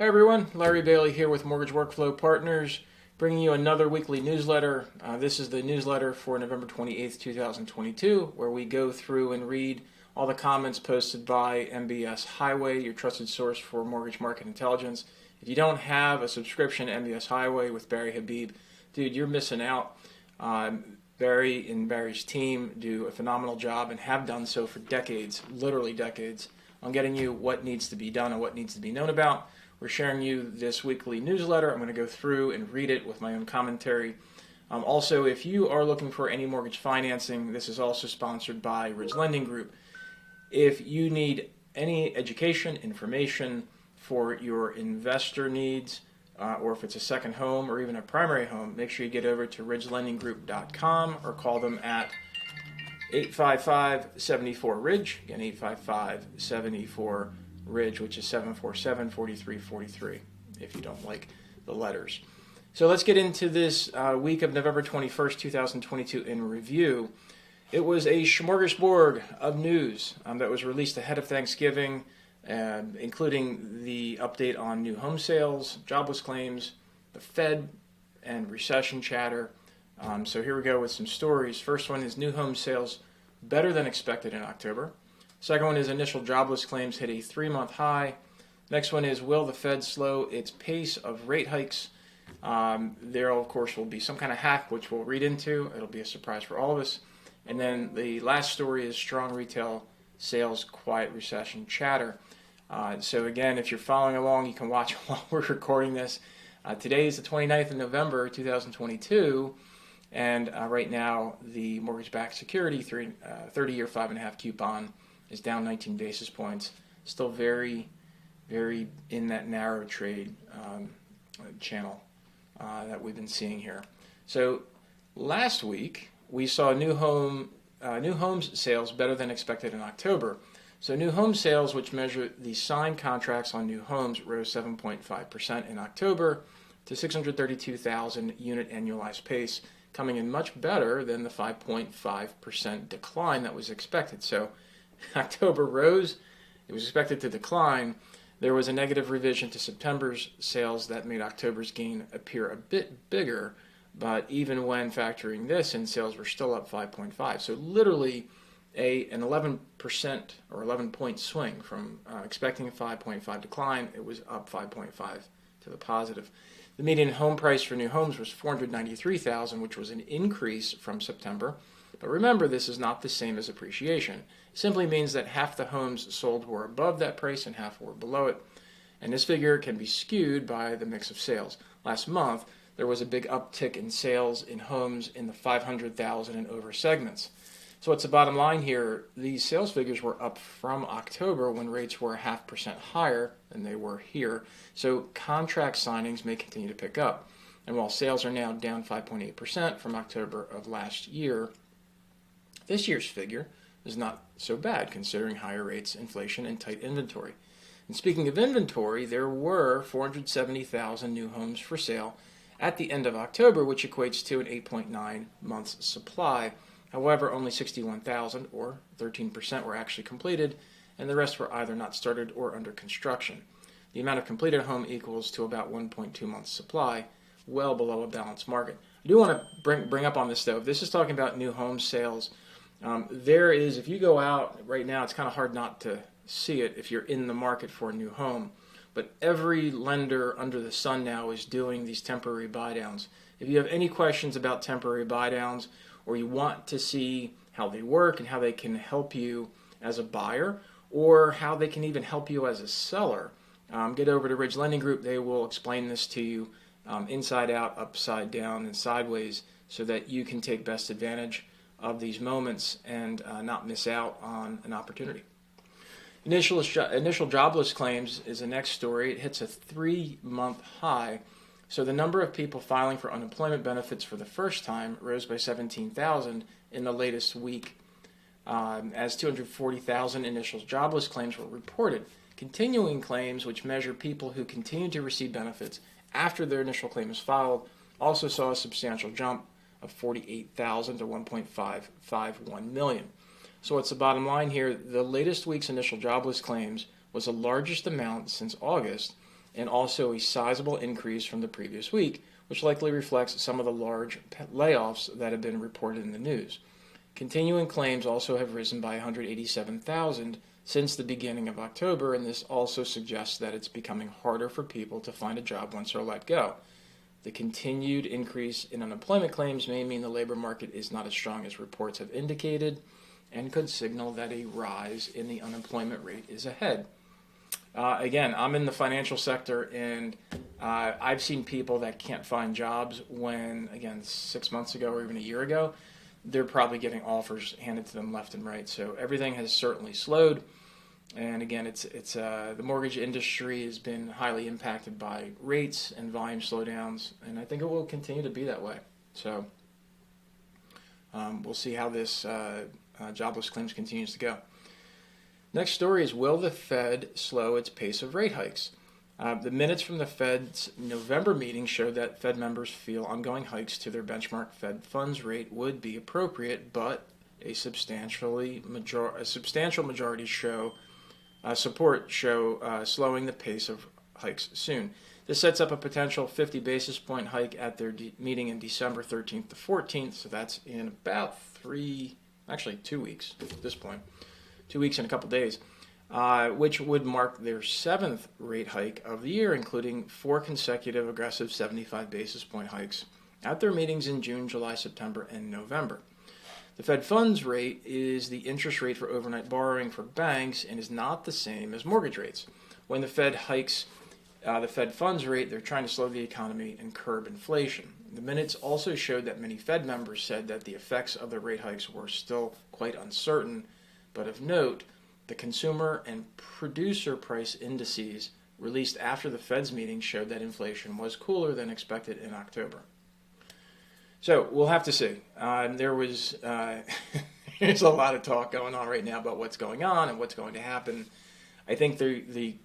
Hey everyone, Larry Bailey here with Mortgage Workflow Partners, bringing you another weekly newsletter. This is the newsletter for November 28th, 2022, where we go through and read all the comments posted by MBS Highway, your trusted source for mortgage market intelligence. If you don't have a subscription to MBS Highway with Barry Habib, dude, you're missing out. Barry and Barry's team do a phenomenal job and have done so for decades, literally decades, on getting you what needs to be done and what needs to be known about. We're sharing you this weekly newsletter. I'm going to go through and read it with my own commentary. Also, if you are looking for any mortgage financing, this is also sponsored by Ridge Lending Group. If you need any education, information for your investor needs, or if it's a second home or even a primary home, make sure you get over to ridgelendinggroup.com or call them at 855-74-RIDGE, again 855-74-RIDGE, which is 747-4343 if you don't like the letters. So let's get into this week of November 21st, 2022 in review. It was a smorgasbord of news that was released ahead of Thanksgiving, including the update on new home sales, jobless claims, the Fed, and recession chatter. So here we go with some stories. First one is new home sales better than expected in October. Second one is initial jobless claims hit a 3-month high. Next one is, will the Fed slow its pace of rate hikes? There, of course, will be some kind of hack, which we'll read into. It'll be a surprise for all of us. And then the last story is strong retail sales, quiet recession chatter. So again, if you're following along, you can watch while we're recording this. Today is the 29th of November, 2022. And right now, the mortgage-backed security 30-year 5.5 coupon is down 19 basis points. Still very, very in that narrow trade channel that we've been seeing here. So last week, we saw new homes sales better than expected in October. So new home sales, which measure the signed contracts on new homes, rose 7.5% in October to 632,000 unit annualized pace, coming in much better than the 5.5% decline that was expected. So October rose, it was expected to decline. There was a negative revision to September's sales that made October's gain appear a bit bigger, but even when factoring this in, sales were still up 5.5. So literally an 11% or 11-point swing from expecting a 5.5 decline, it was up 5.5 to the positive. The median home price for new homes was $493,000, which was an increase from September. But remember, this is not the same as appreciation. It simply means that half the homes sold were above that price and half were below it. And this figure can be skewed by the mix of sales. Last month, there was a big uptick in sales in homes in the 500,000 and over segments. So what's the bottom line here? These sales figures were up from October when rates were 0.5% higher than they were here. So contract signings may continue to pick up. And while sales are now down 5.8% from October of last year, this year's figure is not so bad considering higher rates, inflation, and tight inventory. And speaking of inventory, there were 470,000 new homes for sale at the end of October, which equates to an 8.9 months supply. However, only 61,000, or 13%, were actually completed, and the rest were either not started or under construction. The amount of completed home equals to about 1.2 months supply, well below a balanced market. I do want to bring up on this, though. If this is talking about new home sales, there is, if you go out right now, it's kind of hard not to see it if you're in the market for a new home. But every lender under the sun now is doing these temporary buy-downs. If you have any questions about temporary buy-downs, or you want to see how they work and how they can help you as a buyer, or how they can even help you as a seller, get over to Ridge Lending Group. They will explain this to you inside out, upside down, and sideways so that you can take best advantage of these moments and not miss out on an opportunity. Initial jobless claims is the next story. It hits a 3-month high. So the number of people filing for unemployment benefits for the first time rose by 17,000 in the latest week, as 240,000 initial jobless claims were reported. Continuing claims, which measure people who continue to receive benefits after their initial claim is filed, also saw a substantial jump of 48,000 to 1.551 million. So what's the bottom line here? The latest week's initial jobless claims was the largest amount since August and also a sizable increase from the previous week, which likely reflects some of the large layoffs that have been reported in the news. Continuing claims also have risen by 187,000 since the beginning of October, and this also suggests that it's becoming harder for people to find a job once they're let go. The continued increase in unemployment claims may mean the labor market is not as strong as reports have indicated and could signal that a rise in the unemployment rate is ahead. Again, I'm in the financial sector, and I've seen people that can't find jobs when, again, 6 months ago or even a year ago, they're probably getting offers handed to them left and right. So everything has certainly slowed. And again, it's the mortgage industry has been highly impacted by rates and volume slowdowns, and I think it will continue to be that way. So we'll see how this jobless claims continues to go. Next story is, will the Fed slow its pace of rate hikes? The minutes from the Fed's November meeting showed that Fed members feel ongoing hikes to their benchmark Fed funds rate would be appropriate, but a substantial majority support slowing the pace of hikes soon. This sets up a potential 50 basis point hike at their meeting in December 13th to 14th, so that's in about 2 weeks at this point. 2 weeks and a couple days. Which would mark their 7th rate hike of the year, including 4 consecutive aggressive 75 basis point hikes at their meetings in June, July, September, and November. The Fed funds rate is the interest rate for overnight borrowing for banks and is not the same as mortgage rates. When the Fed hikes the Fed funds rate, they're trying to slow the economy and curb inflation. The minutes also showed that many Fed members said that the effects of the rate hikes were still quite uncertain, but of note, the consumer and producer price indices released after the Fed's meeting showed that inflation was cooler than expected in October. So we'll have to see. There's a lot of talk going on right now about what's going on and what's going to happen. I think the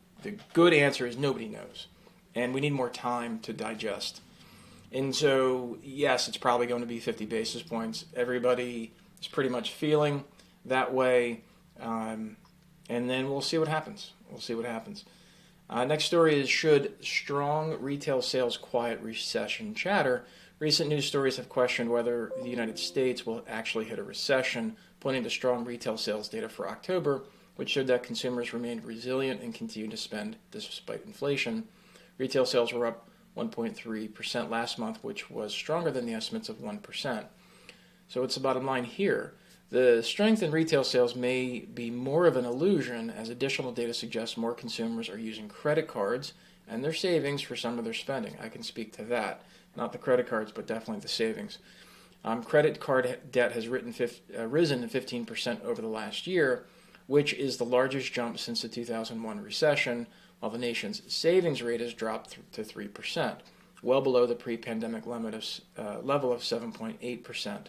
good answer is nobody knows, and we need more time to digest. And so, yes, it's probably going to be 50 basis points. Everybody is pretty much feeling that way. And then we'll see what happens. Next story is, should strong retail sales quiet recession chatter? Recent news stories have questioned whether the United States will actually hit a recession, pointing to strong retail sales data for October, which showed that consumers remained resilient and continued to spend despite inflation. Retail sales were up 1.3% last month, which was stronger than the estimates of 1%. So what's the bottom line here? The strength in retail sales may be more of an illusion, as additional data suggests more consumers are using credit cards and their savings for some of their spending. I can speak to that. Not the credit cards, but definitely the savings. Credit card debt has risen 15% over the last year, which is the largest jump since the 2001 recession, while the nation's savings rate has dropped to 3%, well below the pre-pandemic level of 7.8%.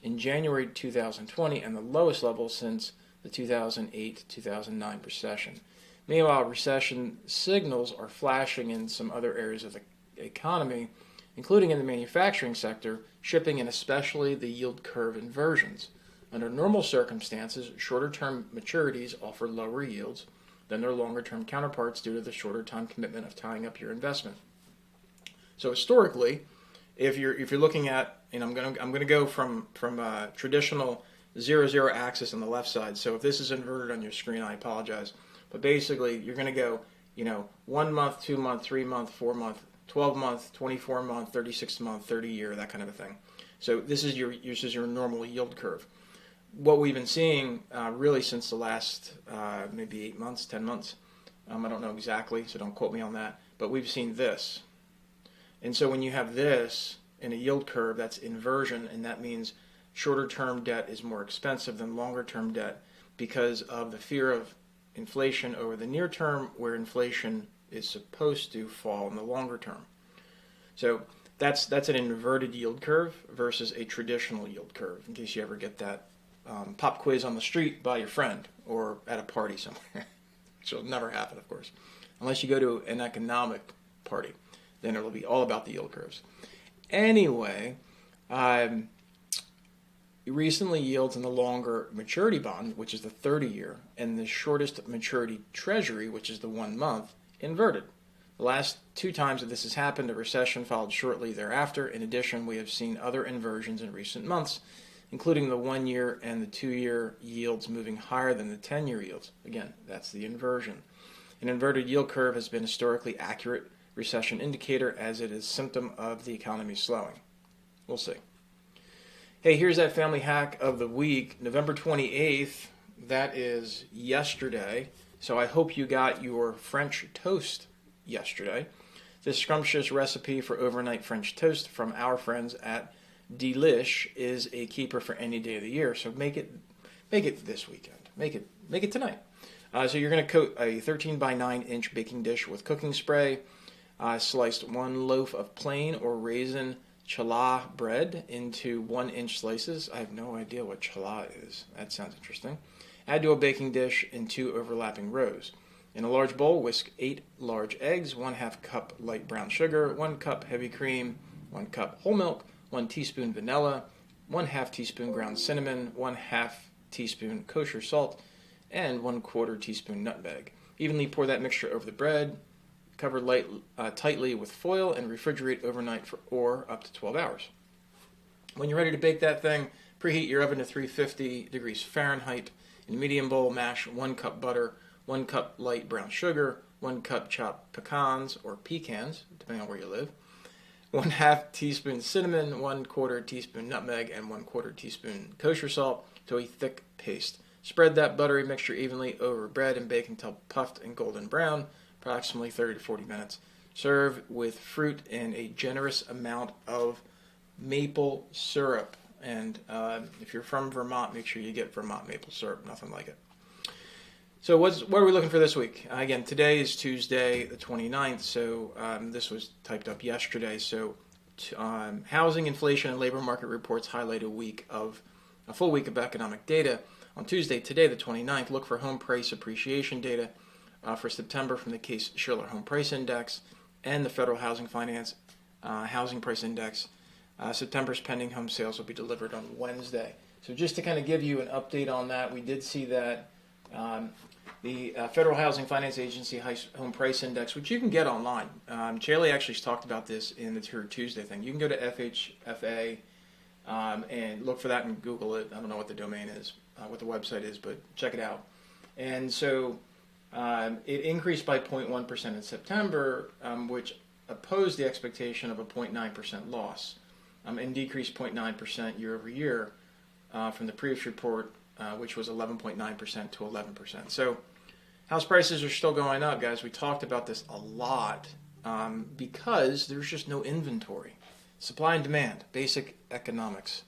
In January 2020, and the lowest level since the 2008-2009 recession. Meanwhile, recession signals are flashing in some other areas of the economy, including in the manufacturing sector, shipping, and especially the yield curve inversions. Under normal circumstances, shorter-term maturities offer lower yields than their longer-term counterparts due to the shorter time commitment of tying up your investment. So historically, if you're looking at, I'm going to go from traditional 0-0 axis on the left side. So if this is inverted on your screen, I apologize. But basically, you're going to go, 1 month, 2 month, 3 month, 4 month, 12 month, 24 month, 36 month, 30 year, that kind of a thing. So this is your normal yield curve. What we've been seeing really since the last maybe 8 months, 10 months, I don't know exactly, so don't quote me on that, but we've seen this. And so when you have this in a yield curve, that's inversion, and that means shorter-term debt is more expensive than longer-term debt because of the fear of inflation over the near term, where inflation is supposed to fall in the longer term. So that's an inverted yield curve versus a traditional yield curve, in case you ever get that pop quiz on the street by your friend or at a party somewhere. Which will never happen, of course, unless you go to an economic party. Then it'll be all about the yield curves. Anyway, recently yields in the longer maturity bond, which is the 30-year, and the shortest maturity treasury, which is the 1 month, inverted. The last two times that this has happened, a recession followed shortly thereafter. In addition, we have seen other inversions in recent months, including the 1-year and the 2-year yields moving higher than the 10-year yields. Again, that's the inversion. An inverted yield curve has been a historically accurate recession indicator, as it is a symptom of the economy slowing. We'll see. Hey, here's that family hack of the week, November 28th. That is yesterday. So I hope you got your French toast yesterday. This scrumptious recipe for overnight French toast from our friends at Delish is a keeper for any day of the year. So make it this weekend. Make it tonight. So you're going to coat a 13 by 9 inch baking dish with cooking spray. Sliced 1 loaf of plain or raisin challah bread into 1-inch slices. I have no idea what challah is. That sounds interesting. Add to a baking dish in 2 overlapping rows. In a large bowl, whisk 8 large eggs, 1/2 cup light brown sugar, 1 cup heavy cream, 1 cup whole milk, 1 teaspoon vanilla, 1/2 teaspoon ground cinnamon, 1/2 teaspoon kosher salt, and 1/4 teaspoon nutmeg. Evenly pour that mixture over the bread. Cover tightly with foil and refrigerate overnight or up to 12 hours. When you're ready to bake that thing, preheat your oven to 350 degrees Fahrenheit. In a medium bowl, mash 1 cup butter, 1 cup light brown sugar, 1 cup chopped pecans or pecans, depending on where you live, 1/2 teaspoon cinnamon, 1/4 teaspoon nutmeg, and 1/4 teaspoon kosher salt to a thick paste. Spread that buttery mixture evenly over bread and bake until puffed and golden brown, approximately 30 to 40 minutes. Serve with fruit and a generous amount of maple syrup. And if you're from Vermont, make sure you get Vermont maple syrup. Nothing like it. So what are we looking for this week? Again, today is Tuesday the 29th, so this was typed up yesterday. So housing, inflation, and labor market reports highlight a full week of economic data. On Tuesday, today the 29th, look for home price appreciation data for September from the Case-Shiller Home Price Index and the Federal Housing Finance Housing Price Index. September's pending home sales will be delivered on Wednesday. So just to kind of give you an update on that, we did see that the Federal Housing Finance Agency Home Price Index, which you can get online. Chaley actually talked about this in the Tuesday thing. You can go to FHFA and look for that and Google it. I don't know what the domain is, what the website is, but check it out. And so it increased by 0.1% in September, which opposed the expectation of a 0.9% loss, and decreased 0.9% year over year from the previous report, which was 11.9% to 11%. So house prices are still going up, guys. We talked about this a lot because there's just no inventory. Supply and demand, basic economics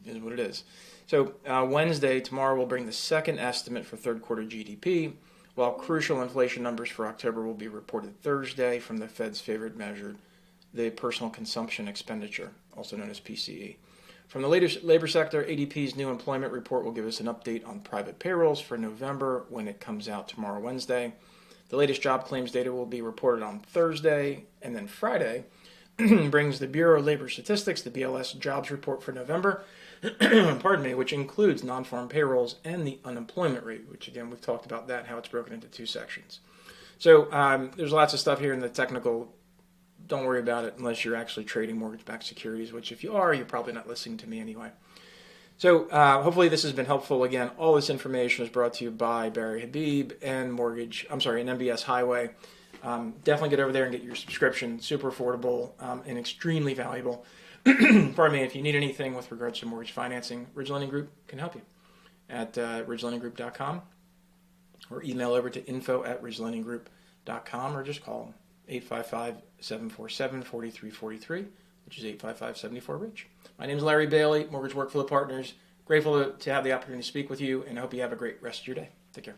is what it is. So Wednesday, tomorrow, will bring the second estimate for third quarter GDP, while crucial inflation numbers for October will be reported Thursday from the Fed's favorite measure, the personal consumption expenditure, also known as PCE. From the latest labor sector, ADP's new employment report will give us an update on private payrolls for November when it comes out tomorrow, Wednesday. The latest job claims data will be reported on Thursday, and then Friday brings the Bureau of Labor Statistics, the BLS jobs report for November, which includes non-farm payrolls and the unemployment rate, which again, we've talked about that, how it's broken into 2 sections. So there's lots of stuff here in the technical. Don't worry about it unless you're actually trading mortgage-backed securities, which if you are, you're probably not listening to me anyway. So hopefully this has been helpful. Again, all this information is brought to you by Barry Habib and MBS Highway. Definitely get over there and get your subscription. Super affordable and extremely valuable. Pardon me, if you need anything with regards to mortgage financing, Ridge Lending Group can help you at ridgelendinggroup.com or email over to info@ridgelendinggroup.com or just call them 855-747-4343, which is 855-74-RIDGE. My name is Larry Bailey, Mortgage Workflow Partners. Grateful to have the opportunity to speak with you, and I hope you have a great rest of your day. Take care.